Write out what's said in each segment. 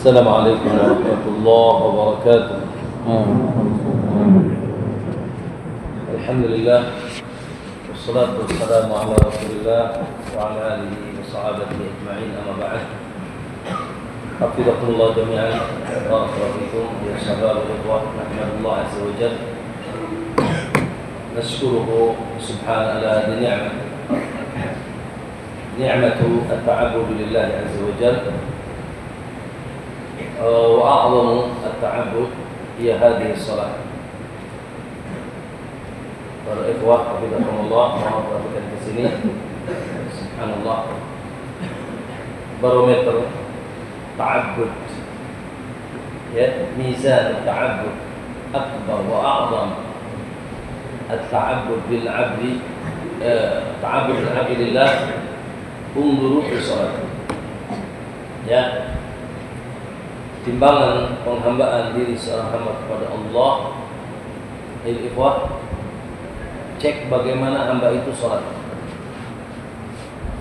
السلام عليكم ورحمة الله وبركاته. الحمد لله والصلاة والسلام على رسول الله وعلى آله وصحابته أجمعين، أما بعد. حفظكم الله جميعا وبارك فيكم يا شباب الإخوة. نحمد الله عز وجل، نشكره سبحانه على هذه النعمة، نعمة التعبد لله عز وجل، وأعظم التعبد هي هذه الصلاة. Para ikhwah, hafizakumullah, mohon perhatikan ke sini. Subhanallah. Barometer ta'abbud, ya, mizan ta'abbud akbar wa a'zam at-ta'abbud bil 'abdi, ta'abbud bil 'abdi lillah, unzuru fi salat. Ya, timbangan penghambaan diri seorang hamba kepada Allah. Ikhwah, cek bagaimana hamba itu sholat.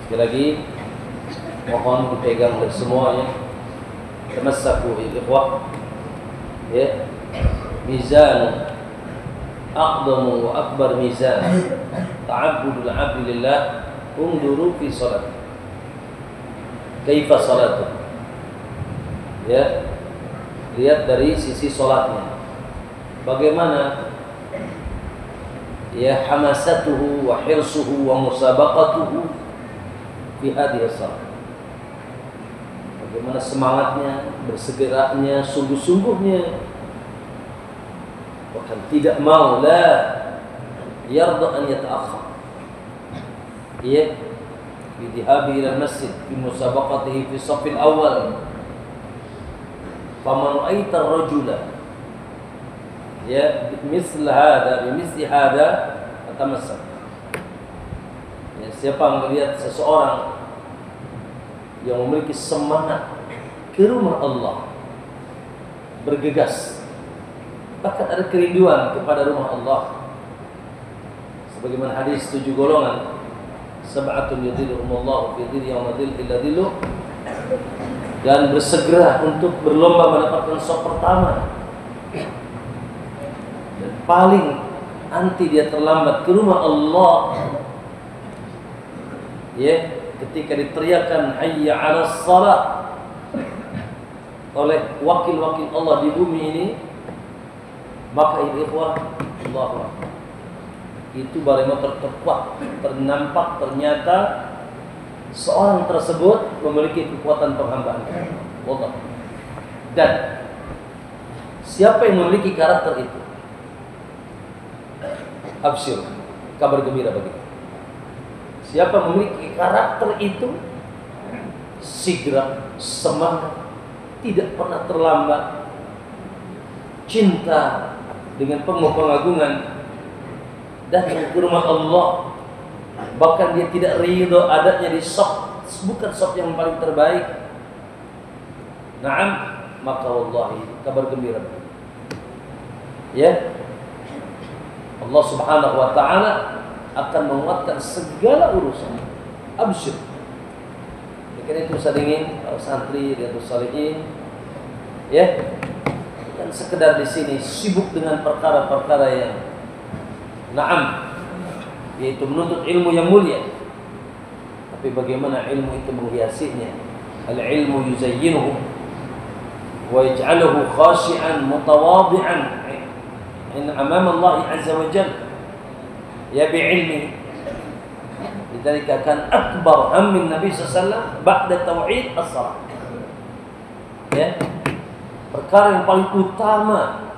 Sekali lagi, mohon dipegang oleh semuanya. Tamassaku ikhwah, ya, mizan aqdamu wa akbar mizan ta'abbudul 'abdi lillah, unduru fi salat. Kaifa salatu? Ya, lihat dari sisi sholatnya, bagaimana ya hamasatuhu wa hirsuhu wa musabaqatuhu fi hadhihi shalah. Bagaimana semangatnya, bersegeranya, sungguh-sungguhnya, bahkan tidak mau la yarda an yata'akhkhar, ya, bi dhihabi ila masjid fi musabaqatihi fi shaffil awal. Faman ra'aita ar-rajula ya misl hada bimisli hada atamassak. Ya, siapa melihat seseorang yang memiliki semangat ke rumah Allah, bergegas, bahkan ada kerinduan kepada rumah Allah, sebagaimana hadis 7 golongan, sab'atun yudhilluhumullahu fi dhilli yawma dhilli illa dhilluh, dan bersegera untuk berlomba mendapatkan shaf pertama. Dan paling anti dia terlambat ke rumah Allah, ya, ketika diteriakan hayya 'alas shalah oleh wakil-wakil Allah di bumi ini, maka ikhwah, Allahu akbar, itu barometer terkuat, ternampak ternyata seorang tersebut memiliki kekuatan penghambaan Allah. Dan siapa yang memiliki karakter itu, absyir, kabar gembira bagi kita. Siapa memiliki karakter itu, sigra, semangat, tidak pernah terlambat, cinta dengan penuh pengagungan, datang ke rumah Allah, bahkan dia tidak ridho adanya di shaf, bukan shaf yang paling terbaik. Naam, maka wallahi kabar gembira, ya, Allah Subhanahu wa ta'ala akan menguatkan segala urusan. Absyir. Karena itu saya ingin para santri Riyadhus Shalihin, ya, dan sekedar di sini sibuk dengan perkara-perkara yang naam, yaitu menuntut ilmu yang mulia. Tapi bagaimana ilmu itu menghiasinya? Al-ilmu yuzayyinuhu wa yaj'aluhu khashi'an mutawadhi'an amama Allah azza wa jalla, ya bi'ilmi. Lidzalika kan akbar hammin Nabi sallallahu alaihi wasallam ba'da tauhid as-salat. Ya, perkara yang paling utama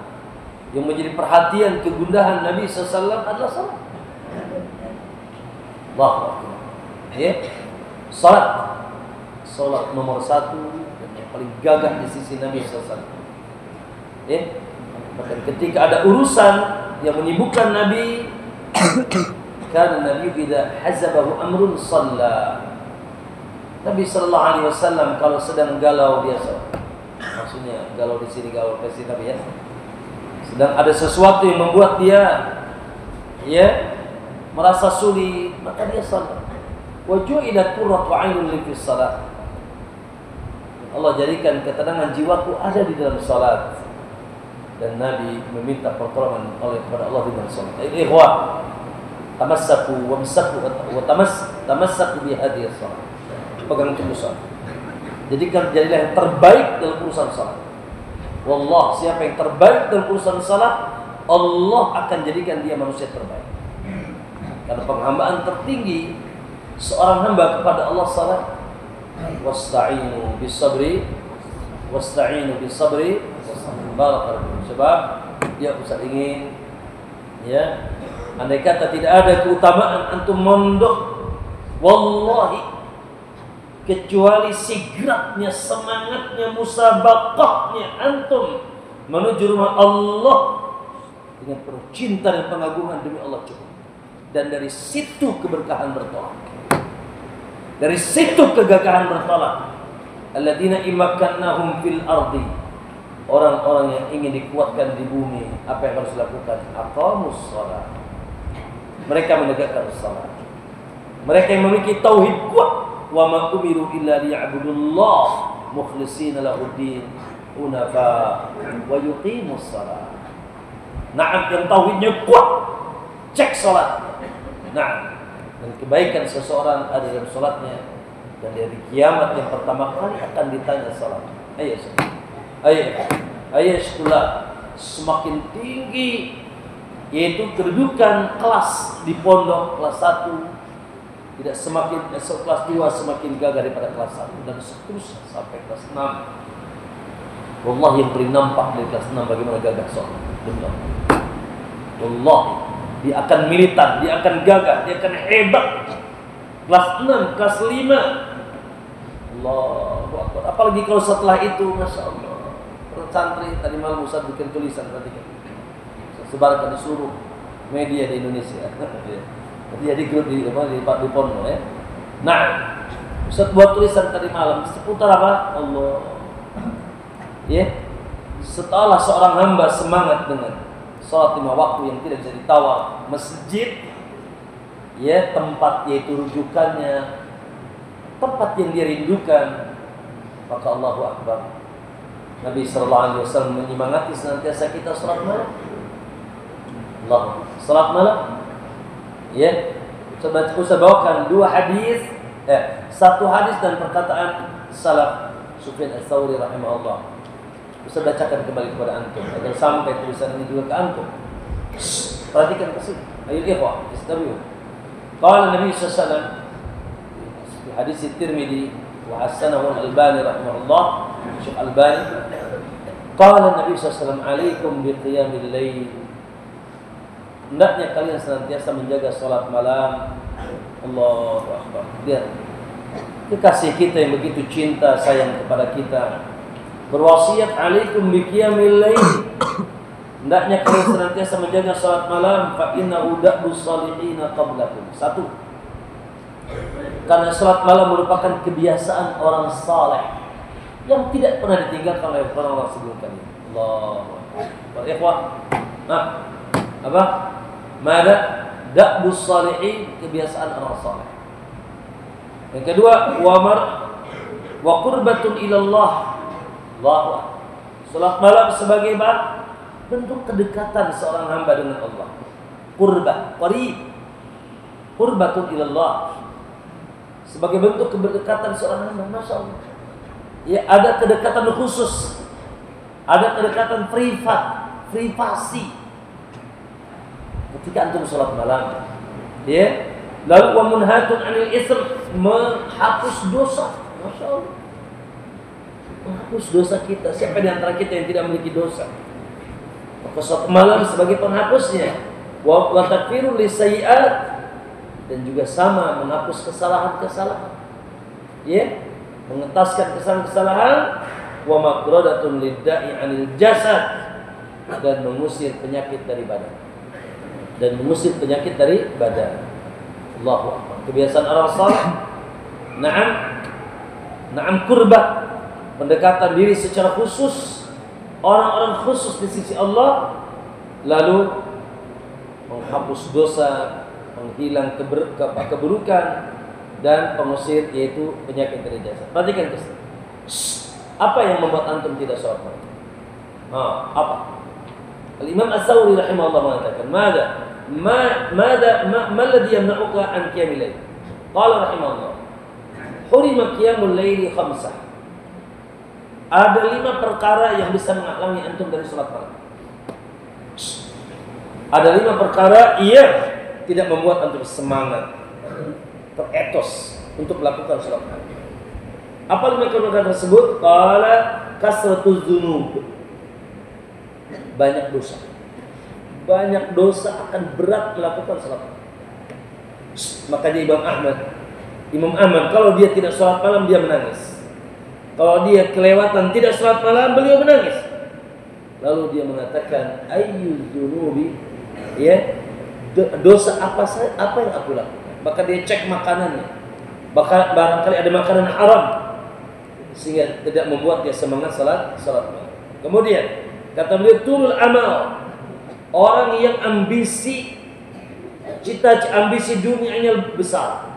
yang menjadi perhatian kegundahan Nabi sallallahu alaihi wasallam adalah salat. Allahu akbar. Ya, salat, salat nomor 1 dan yang paling gagah di sisi Nabi sallallahu alaihi wasallam. Ya, bahkan ketika ada urusan yang menyibukkan Nabi, karena Nabi idza hazabahu amrun shalla. Nabi sallallahu alaihi wasallam kalau sedang galau dia salat. Maksudnya galau di sini, galau di sini, Nabi, ya. Sedang ada sesuatu yang membuat dia, ya, merasa sulit, maka dia salat. Wa ju'ilat qurratu 'ainun li fi shalah. Allah jadikan ketenangan jiwaku ada di dalam salat. Dan Nabi meminta pertolongan oleh kepada Allah di dalam salat. Ikhwah, tamassaku bi hadhihi salat. Pegang teguh salat. Jadilah yang terbaik dalam urusan salat. Wallah, siapa yang terbaik dalam urusan salat, Allah akan jadikan dia manusia terbaik. Karena penghambaan tertinggi seorang hamba kepada Allah salat. Wasta'inu bisabri barakallahu. Sebab dia Ustaz ingin, ya, andai kata tidak ada keutamaan antum mondok, wallahi, kecuali sigratnya, semangatnya, musabaqahnya antum menuju rumah Allah dengan penuh cinta dan pengagungan demi Allah cukup. Dan dari situ keberkahan bertolak. Dari situ kegagahan bertolak. Alladzina imakkannahum fil ardi. Orang-orang yang ingin dikuatkan di bumi, apa yang harus dilakukan? Aqamus shalah. Mereka menegakkan salat. Mereka yang memiliki tauhid kuat. Wa ma umiru illa liya'budullah mukhlishina lahuddin hunafa wa yuqimus shalah. Naam, yang tauhidnya kuat, cek salat. Nah, dan kebaikan seseorang ada dalam salatnya. Dan dari kiamat yang pertama kali akan ditanya salat. Ayat setelah semakin tinggi, yaitu kedudukan kelas di pondok kelas 1 tidak semakin kelas 2 semakin gagah daripada kelas 1 dan seterusnya sampai kelas 6. Wallah, yang paling nampak dari kelas 6 bagaimana gagah seorang. Wallahi, dia akan militan, dia akan gagah, dia akan hebat. Kelas 6, kelas 5. Allahu Akbar. Apalagi kalau setelah itu, Masya Allah. Santri tadi malam Ustaz bikin tulisan tadi kan. Sebarkan di seluruh media di Indonesia. Jadi grup di pondok ya. Nah, Ustaz buat tulisan tadi malam seputar apa? Allah. Ya. Setelah seorang hamba semangat dengan salat 5 waktu yang tidak bisa ditawar, masjid, ya, tempat yaitu rujukannya, tempat yang dia rindukan, maka Allahu Akbar. Nabi sallallahu alaihi wasallam menyemangati senantiasa kita salat malam. Allah, salat malam. Ya, coba saya bawakan 2 hadis, 1 hadis dan perkataan salaf Sufyan Ats-Tsauri rahimahullah. Saya bacakan kembali kepada antum agar sampai tulisan ini juga ke antum. Perhatikan ke sini. Ayo ikhwah, istabiu. Qala Nabi sallallahu alaihi wasallam di hadis Tirmidzi wa hasanahu Al-Albani rahimahullah, Syekh Albani. Qala Nabi sallallahu alaihi wasallam, "Alaikum biqiyamil lail." Hendaknya kalian senantiasa menjaga salat malam. Allahu Akbar. Lihat kekasih kita yang begitu cinta sayang kepada kita berwasiat, "Alaikum biqiyamil lail." Hendaknya kalian senantiasa menjaga salat malam, fa innahu da'bus shalihin qablakum. 1. Karena salat malam merupakan kebiasaan orang saleh yang tidak pernah ditinggalkan oleh orang-orang sebelum kalian. Allahu Akbar. Ikhwah. Nah, apa? Mada da'bus shalihin, kebiasaan orang saleh. Yang kedua, wa qurbatun ilallah. Allahu Akbar. Salat malam sebagai bentuk kedekatan seorang hamba dengan Allah. Qurbah, qarib. Qurbatun ilallah. Sebagai bentuk kedekatan seorang hamba, Masya Allah. Ya, ada kedekatan khusus. Ada kedekatan privasi. Ketika antum salat malam, ya, lalu wa munhatun 'anil ism, menghapus dosa. Masya Allah. Menghapus dosa kita. Siapa di antara kita yang tidak memiliki dosa? Maka salat malam sebagai penghapusnya. Wa takfirul lisayyi'at, dan juga sama menghapus kesalahan-kesalahan. Ya, mengentaskan kesalahan-kesalahan. Wa maqradatun lidda'i 'anil jasad, dan mengusir penyakit dari badan. Allahu Akbar. Kebiasaan orang saleh. Na'am qurbah, pendekatan diri secara khusus, orang-orang khusus di sisi Allah, lalu menghapus dosa, menghilang keburukan, dan pengusir yaitu penyakit dari jasad. Perhatikan Apa yang membuat antum tidak sholat malam? Apa? Al-Imam As-Sawri rahimahullah mengatakan, ma alladhi yamna'uka an qiyamil lail? Qala rahimahullah, hurima qiyamul laili khamsah. Ada 5 perkara yang bisa menghalangi antum dari sholat malam. Ada 5 perkara yang tidak membuat antum semangat, teretos untuk melakukan sholat malam. Apa 5 perkara tersebut? Qala kasratuz dzunub. Banyak dosa. Banyak dosa akan berat melakukan sholat malam. Makanya Imam Ahmad kalau dia tidak sholat malam dia menangis. Kalau dia kelewatan tidak sholat malam beliau menangis. Lalu dia mengatakan ayyuz dzunubi, ya, dosa apa yang aku lakukan. Maka dia cek makanannya. Barangkali ada makanan haram sehingga tidak membuat dia semangat salat malam. Kemudian kata beliau tulul amal. Orang yang ambisi ambisi dunianya besar.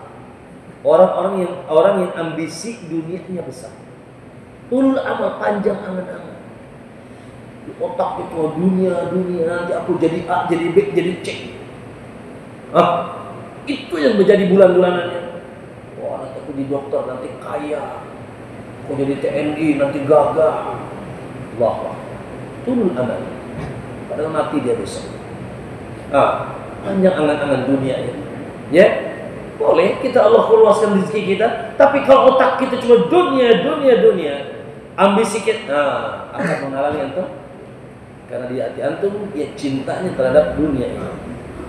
Orang yang ambisi dunianya besar. Tulul amal, panjang angan-angan. Di otak itu dunia, nanti aku jadi A, jadi B, jadi C. Itu yang menjadi bulan-bulanannya. Wah, nanti aku di dokter, nanti kaya. Aku jadi TNI, nanti gagah. Allah. Tulul amal. Padahal mati dia besok. Panjang angan-angan dunia ya. Ya, boleh kita Allah luaskan rezeki kita, tapi kalau otak kita cuma dunia, ambisi kita, akan menghalangi antum. Karena di hati antum dia cintanya terhadap dunia ini.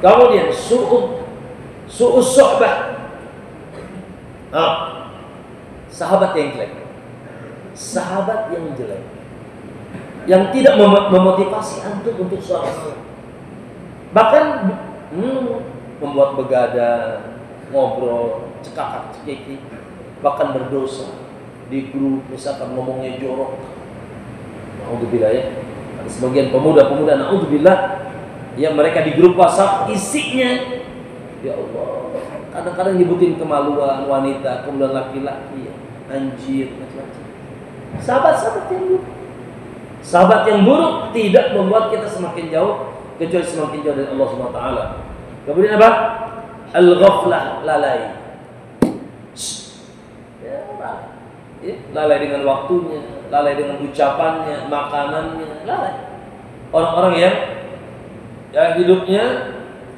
Kemudian su'us sohbah. Sahabat yang jelek. Sahabat yang jelek, yang tidak memotivasi antum untuk sholat, bahkan membuat begadang, ngobrol, cekakak-cekiki, bahkan berdosa di grup, misalkan ngomongnya jorok. Naudzubillah ya. Ada sebagian pemuda-pemuda, naudzubillah, ya mereka di grup WhatsApp isinya, ya Allah, kadang-kadang nyebutin kemaluan wanita, kemudian laki-laki, anjir, macam-macam. Sahabat yang buruk tidak membuat kita semakin jauh, kecuali semakin jauh dari Allah Subhanahu wa taala. Kemudian apa? Al-ghaflah, lalai. Lalai dengan waktunya, lalai dengan ucapannya, makanannya, lalai. Orang-orang yang hidupnya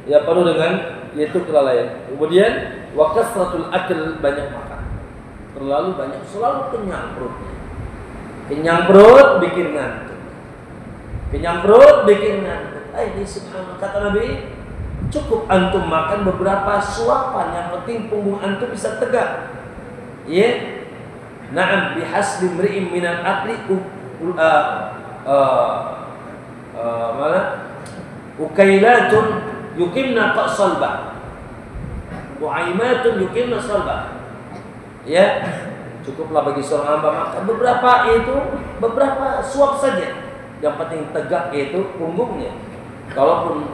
penuh dengan yaitu kelalaian. Kemudian wa kasratul akl, banyak makan. Terlalu banyak, selalu kenyang perutnya. Kenyang perut bikin ngantuk. Ini subhanallah, kata Nabi, cukup antum makan beberapa suapan, yang penting punggung antum bisa tegak. Ya. Na'am bihasbi mri'in minal akli ukailatun yuqimna qalbah. Wa'aimatun yuqimna qalbah. Ya. Cukuplah bagi seorang hamba makan beberapa suap saja. Yang penting tegak yaitu punggungnya. Kalaupun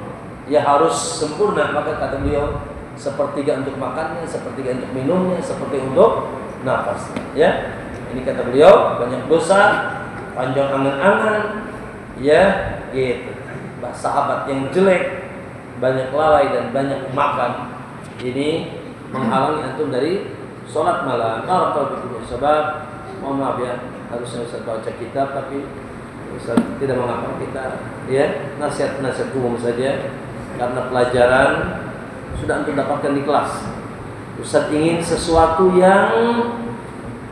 harus sempurna, maka kata beliau sepertiga untuk makannya, sepertiga untuk minumnya, seperti untuk nafas. Ya, ini kata beliau banyak dosa, panjang angan-angan, ya gitu. Sahabat yang jelek, banyak lalai dan banyak makan. Ini menghalangi antum dari sholat malam. Kalau begitu sebab, mohon maaf ya, harusnya Ustaz baca kitab tapi Ustaz tidak mengapa kita nasihat umum saja, karena pelajaran sudah antum dapatkan di kelas. Ustaz ingin sesuatu yang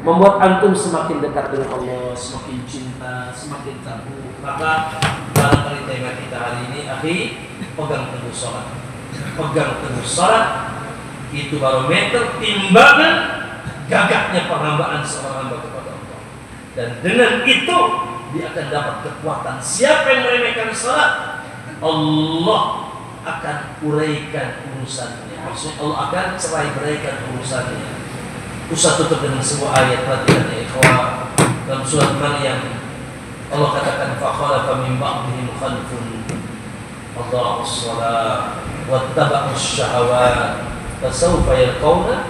membuat antum semakin dekat dengan Allah, semakin cinta, semakin takut. Maka barangkali tema kita hari ini, pegang teguh sholat. Pegang teguh sholat itu barometer timbangan gagahnya penghambaan seorang hamba kepada Allah. Dan dengan itu dia akan dapat kekuatan. Siapa yang meremehkan salat, Allah akan uraikan urusannya. Maksudnya Allah akan cerai beraikan urusannya. Ustaz tutup dengan sebuah ayat perhatian ya ikhwah, dalam surat Maryam. Allah katakan fa khalafa min ba'dihim khalfun adha'us shalah wattaba'us syahawat fasawfa yalqawna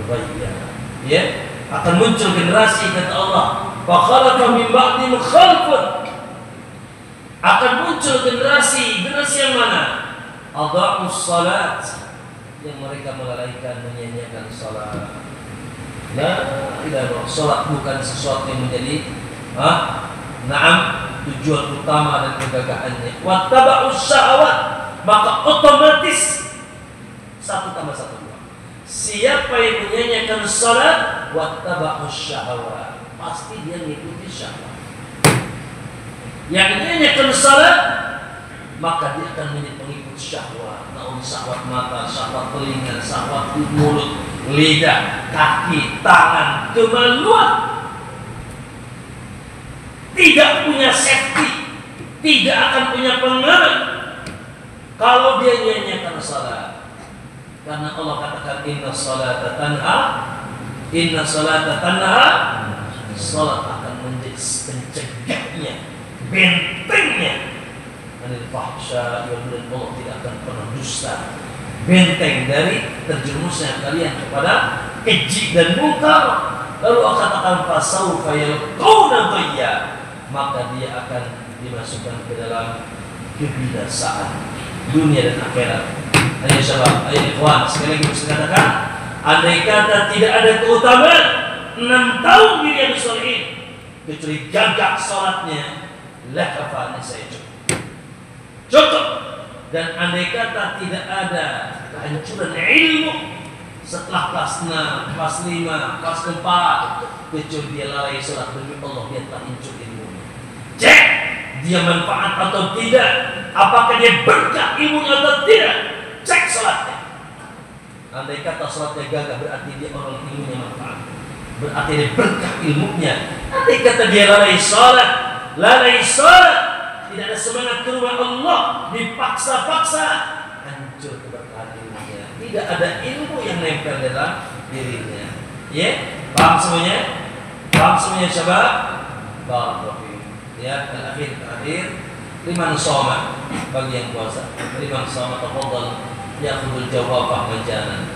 ghayya. Ya, akan muncul generasi kata Allah, khalafa min ba'dihim khalfun, akan muncul generasi yang mana? Adha'us salat, yang mereka melalaikan, menyanyiakan salat. La ilaha illallah. Salat bukan sesuatu yang menjadi tujuan utama dan kegagahannya. Wattaba'us syahwat, maka otomatis 1 tambah 1 2. Siapa yang menyanyiakan salat, wattaba'us syahwat, pasti dia mengikuti syahwat. Yang menyanyiakan salat, maka dia akan menjadi pengikut syahwat. Namun syahwat mata, syahwat telinga, syahwat mulut, lidah, kaki, tangan, kemaluan. Tidak punya safety, tidak akan punya pengaruh kalau dia nyanyiakan salat. Karena Allah katakan inna salata tanha, salat akan menjadi pencegahnya, bentengnya anil fahsya wal munkar. Allah tidak akan pernah dusta, benteng dari terjerumusnya kalian kepada keji dan munkar. Lalu Allah katakan fasaufa yalqawna ghayya, maka dia akan dimasukkan ke dalam kebinasaan dunia dan akhirat. Ayo sahabat, ayo ikhwan, sekali lagi saya katakan, andai kata tidak ada keutamaan 6 tahun di Riyadhus Shalihin kecuali jaga salatnya, la kafani, saya cukup. Dan andai kata tidak ada kehancuran ilmu setelah kelas 6, kelas 5, kelas 4, kecuali dia lalai salat demi Allah, dia telah hancur ilmunya. Cek dia manfaat atau tidak, apakah dia berkah ilmunya atau tidak. Cek salatnya. Andai kata salatnya gagal, berarti dia orang ilmunya manfaat, berarti dia berkah ilmunya. Andai kata dia lalai salat, tidak ada semangat ke rumah Allah, dipaksa-paksa, hancur keberkahan ilmunya. Tidak ada ilmu yang nempel dalam dirinya. Ya, paham semuanya? Paham semuanya sahabat? Barakallahu. Ya, terakhir liman shoma, bagi yang puasa. Liman shoma tafadhal ya'khudul jawabah majanan.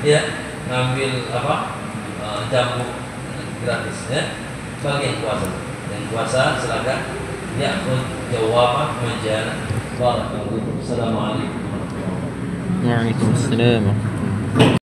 Ya, ngambil jamu gratis ya. Bagi yang puasa. Yang puasa silakan ya'khud jawabah majanan. Barakallahu. Assalamualaikum warahmatullahi wabarakatuh. Waalaikumsalam.